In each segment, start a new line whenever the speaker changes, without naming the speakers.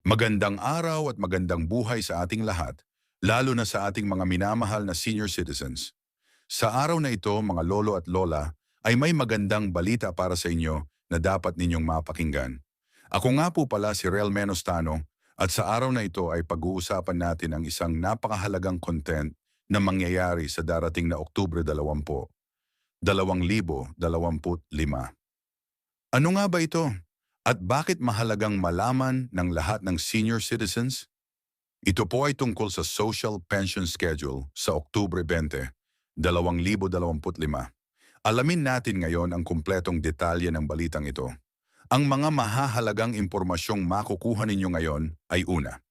Magandang araw at magandang buhay sa ating lahat, lalo na sa ating mga minamahal na senior citizens. Sa araw na ito, mga lolo at lola, ay may magandang balita para sa inyo na dapat ninyong mapakinggan. Ako nga po pala si Rel Menostano at sa araw na ito ay pag-uusapan natin ang isang napakahalagang content na mangyayari sa darating na Oktubre 2025. Ano nga ba ito? At bakit mahalagang malaman ng lahat ng senior citizens? Ito po ay tungkol sa Social Pension Schedule sa Oktubre 20, 2025. Alamin natin ngayon ang kumpletong detalye ng balitang ito. Ang mga mahahalagang impormasyong makukuha ninyo ngayon ay una,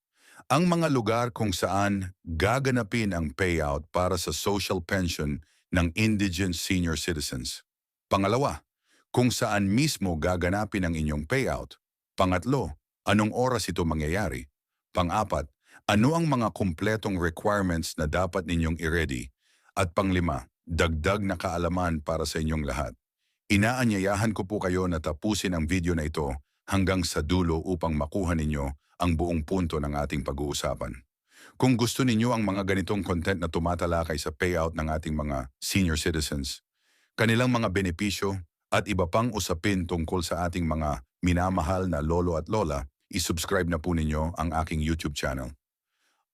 ang mga lugar kung saan gaganapin ang payout para sa social pension ng indigent senior citizens. Pangalawa, kung saan mismo gaganapin ang inyong payout. Pangatlo, anong oras ito mangyayari? Pang-apat, ano ang mga kumpletong requirements na dapat ninyong i-ready? At panglima, dagdag na kaalaman para sa inyong lahat. Inaanyayahan ko po kayo na tapusin ang video na ito hanggang sa dulo upang makuha ninyo ang buong punto ng ating pag-uusapan. Kung gusto ninyo ang mga ganitong content na tumatalakay sa payout ng ating mga senior citizens, kanilang mga benepisyo at iba pang usapin tungkol sa ating mga minamahal na lolo at lola, isubscribe na po ninyo ang aking YouTube channel.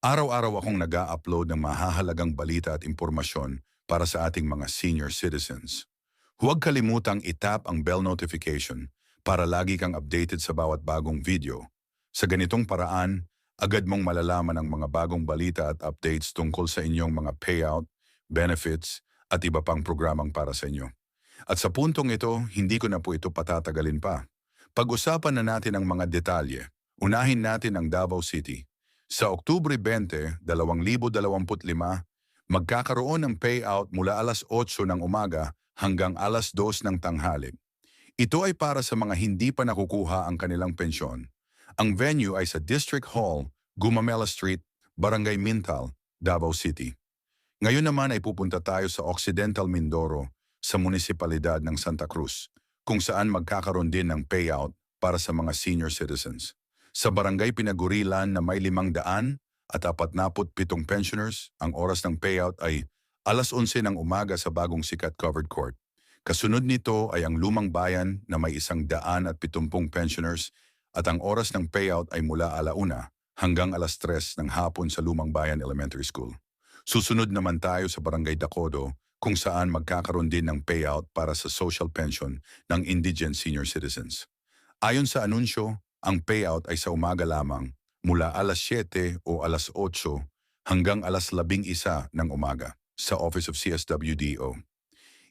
Araw-araw akong nag-a-upload ng mahahalagang balita at impormasyon para sa ating mga senior citizens. Huwag kalimutang itap ang bell notification para lagi kang updated sa bawat bagong video. Sa ganitong paraan, agad mong malalaman ang mga bagong balita at updates tungkol sa inyong mga payout, benefits, at iba pang programang para sa inyo. At sa puntong ito, hindi ko na po ito patatagalin pa. Pag-usapan na natin ang mga detalye. Unahin natin ang Davao City. Sa Oktubre 20, 2025, magkakaroon ng payout mula alas 8 ng umaga hanggang alas 2 ng tanghali. Ito ay para sa mga hindi pa nakukuha ang kanilang pensyon. Ang venue ay sa District Hall, Gumamela Street, Barangay Mintal, Davao City. Ngayon naman ay pupunta tayo sa Occidental Mindoro, sa munisipalidad ng Santa Cruz, kung saan magkakaroon din ng payout para sa mga senior citizens. Sa Barangay Pinagurilan na may 547 pensioners, ang oras ng payout ay alas 11 ng umaga sa bagong sikat covered court. Kasunod nito ay ang Lumang Bayan na may 170 pensioners at ang oras ng payout ay mula 1:00 hanggang alas 3 ng hapon sa Lumang Bayan Elementary School. Susunod naman tayo sa Barangay Dacodo, kung saan magkakaroon din ng payout para sa social pension ng indigent senior citizens. Ayon sa anunsyo, ang payout ay sa umaga lamang mula alas 7 o alas 8 hanggang alas 11 ng umaga sa Office of CSWDO.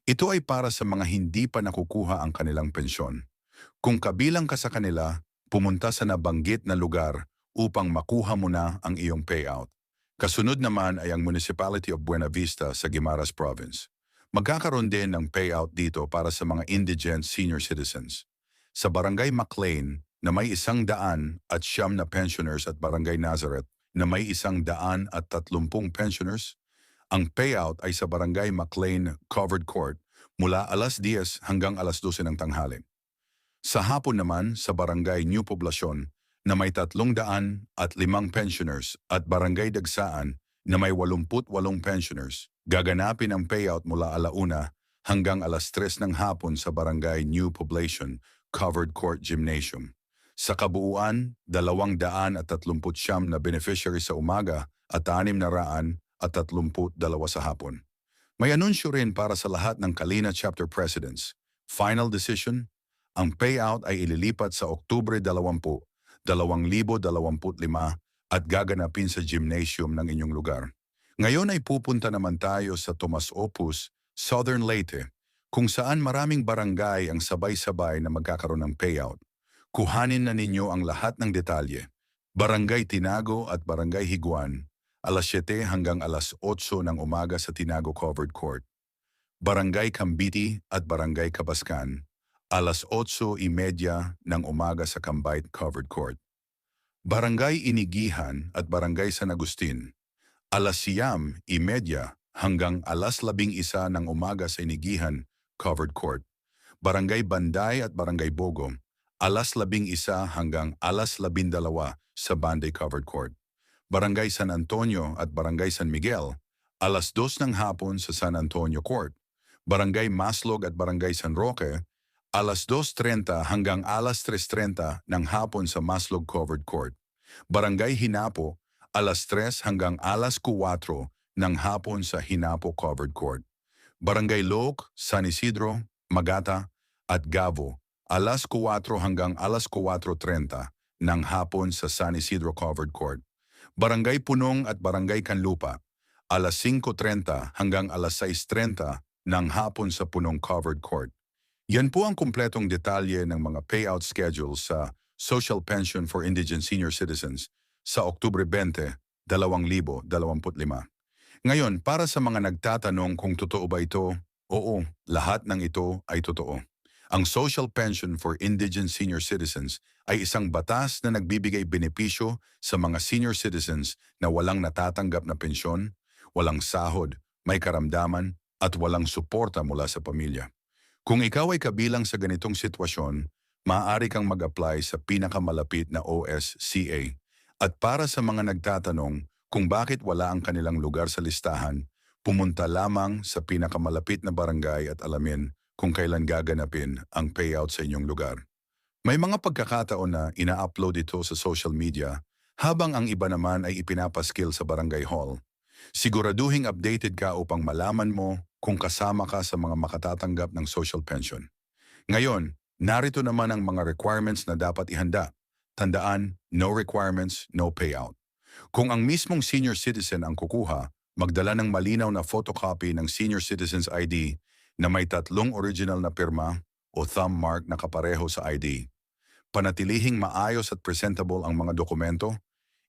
Ito ay para sa mga hindi pa nakukuha ang kanilang pensyon. Kung kabilang ka sa kanila, pumunta sa nabanggit na lugar upang makuha mo na ang iyong payout. Kasunod naman ay ang Municipality of Buena Vista sa Guimaras Province. Magkakaroon din ng payout dito para sa mga indigent senior citizens. Sa Barangay McLean na may 100 at siyam na pensioners at Barangay Nazareth na may 130 pensioners, ang payout ay sa Barangay McLean Covered Court mula alas 10 hanggang alas 12 ng tanghali. Sa hapon naman sa Barangay New Poblacion na may 305 pensioners at Barangay Dagsaan na may 88 pensioners, gaganapin ang payout mula 1:00 hanggang alas 3 ng hapon sa Barangay New Poblacion Covered Court Gymnasium. Sa kabuuan, 239 na beneficiary sa umaga at 632 sa hapon. May anunsyo rin para sa lahat ng Kalina Chapter Presidents. Final decision, ang payout ay ililipat sa Oktubre 20, 2025 at gaganapin sa gymnasium ng inyong lugar. Ngayon ay pupunta naman tayo sa Tomas Opus, Southern Leyte, kung saan maraming barangay ang sabay-sabay na magkakaroon ng payout. Kuhanin na ninyo ang lahat ng detalye. Barangay Tinago at Barangay Higuan, alas 7 hanggang alas 8 ng umaga sa Tinago Covered Court. Barangay Cambiti at Barangay Cabascan, alas 8:30 ng umaga sa Cambite Covered Court. Barangay Inigihan at Barangay San Agustin, alas 9:30 hanggang alas 11 ng umaga sa Inigihan Covered Court. Barangay Banday at Barangay Bogo, alas 11 hanggang alas 12 sa Banday Covered Court. Barangay San Antonio at Barangay San Miguel, alas 2 ng hapon sa San Antonio Court. Barangay Maslog at Barangay San Roque, alas 2:30 hanggang alas 3:30 ng hapon sa Maslog Covered Court. Barangay Hinapo, alas 3 hanggang alas 4 ng hapon sa Hinapo Covered Court. Barangay Loc, San Isidro, Magata at Gavo, alas 4 hanggang alas 4:30 ng hapon sa San Isidro Covered Court. Barangay Punong at Barangay Canlupa, alas 5:30 hanggang alas 6:30 ng hapon sa Punong Covered Court. Yan po ang kumpletong detalye ng mga payout schedule sa Social Pension for Indigent Senior Citizens sa Oktubre 20, 2025. Ngayon, para sa mga nagtatanong kung totoo ba ito, oo, lahat ng ito ay totoo. Ang Social Pension for Indigent Senior Citizens ay isang batas na nagbibigay benepisyo sa mga senior citizens na walang natatanggap na pensyon, walang sahod, may karamdaman, at walang suporta mula sa pamilya. Kung ikaw ay kabilang sa ganitong sitwasyon, maaari kang mag-apply sa pinakamalapit na OSCA. At para sa mga nagtatanong kung bakit wala ang kanilang lugar sa listahan, pumunta lamang sa pinakamalapit na barangay at alamin kung kailan gaganapin ang payout sa inyong lugar. May mga pagkakataon na ina-upload ito sa social media habang ang iba naman ay ipinapaskil sa barangay hall. Siguraduhing updated ka upang malaman mo kung kasama ka sa mga makatatanggap ng social pension. Ngayon, narito naman ang mga requirements na dapat ihanda. Tandaan, no requirements, no payout. Kung ang mismong senior citizen ang kukuha, magdala ng malinaw na photocopy ng Senior Citizens ID na may 3 original na pirma o thumb mark na kapareho sa ID. Panatilihing maayos at presentable ang mga dokumento,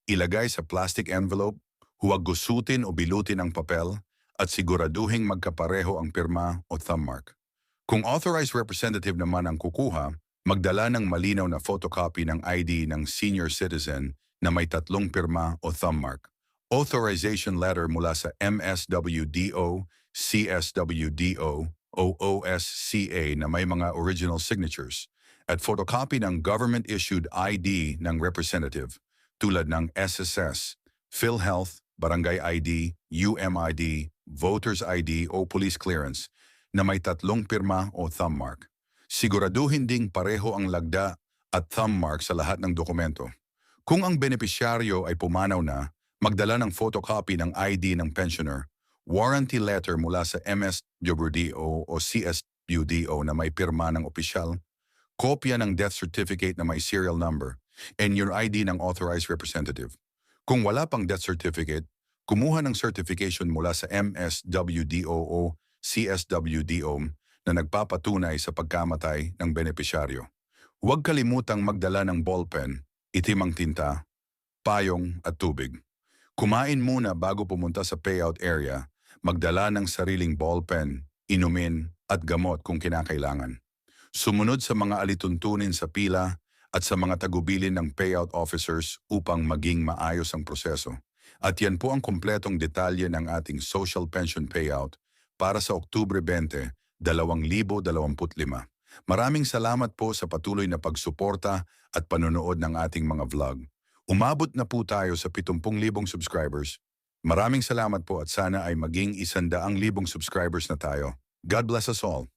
ilagay sa plastic envelope, huwag gusutin o bilutin ang papel, at siguraduhing magkapareho ang pirma o thumb mark. Kung authorized representative naman ang kukuha, magdala ng malinaw na photocopy ng ID ng senior citizen na may 3 pirma o thumb mark. Authorization letter mula sa MSWDO, CSWDO, o OSCA na may mga original signatures at photocopy ng government-issued ID ng representative tulad ng SSS, PhilHealth, Barangay ID, UMID, Voters ID o Police Clearance na may 3 pirma o thumb mark. Siguraduhin ding pareho ang lagda at thumb mark sa lahat ng dokumento. Kung ang benepisyaryo ay pumanaw na, magdala ng photocopy ng ID ng pensioner, warranty letter mula sa MSWDO o CSWDO na may pirma ng opisyal, kopya ng death certificate na may serial number, and your ID ng authorized representative. Kung wala pang death certificate, kumuha ng certification mula sa MSWDO o CSWDO na nagpapatunay sa pagkamatay ng benepisyaryo. Huwag kalimutang magdala ng ballpen, itim ang tinta, payong at tubig. Kumain muna bago pumunta sa payout area, magdala ng sariling ballpen, inumin at gamot kung kinakailangan. Sumunod sa mga alituntunin sa pila at sa mga tagubilin ng payout officers upang maging maayos ang proseso. At yan po ang kumpletong detalye ng ating social pension payout para sa Oktubre 20, 2025. Maraming salamat po sa patuloy na pagsuporta at panonood ng ating mga vlog. Umabot na po tayo sa 70,000 subscribers. Maraming salamat po at sana ay maging 100,000 subscribers na tayo. God bless us all.